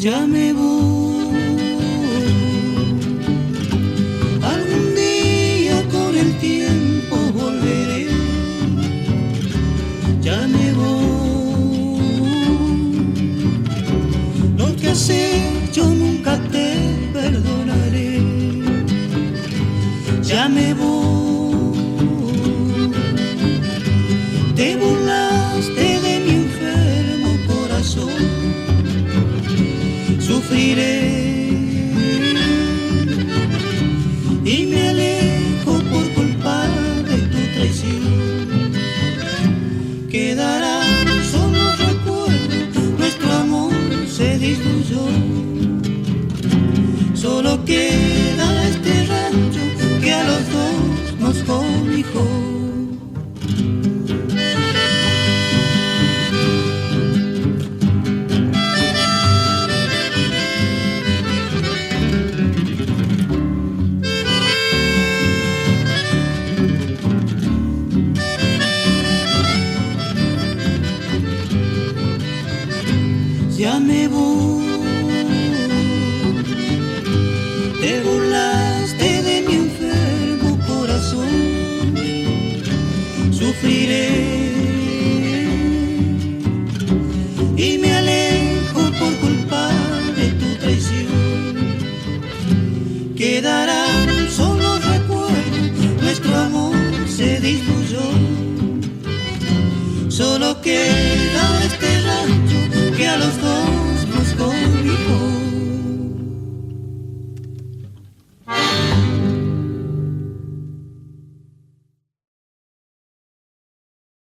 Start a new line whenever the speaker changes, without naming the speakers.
Ya me voy, algún día con el tiempo volveré. Ya me voy, lo que has hecho nunca te perdonaré. Ya me voy, te burlaste de mi enfermo corazón. Sufriré y me alejo por culpa de tu traición. Quedarán solo recuerdos, nuestro amor se diluyó. Solo queda este rancho que a los dos nos cobijó. Ya me voy, te burlaste de mi enfermo corazón. Sufriré y me alejo por culpa de tu traición. Quedarán solo recuerdos, nuestro amor se diluyó. Solo queda este rancho que a los dos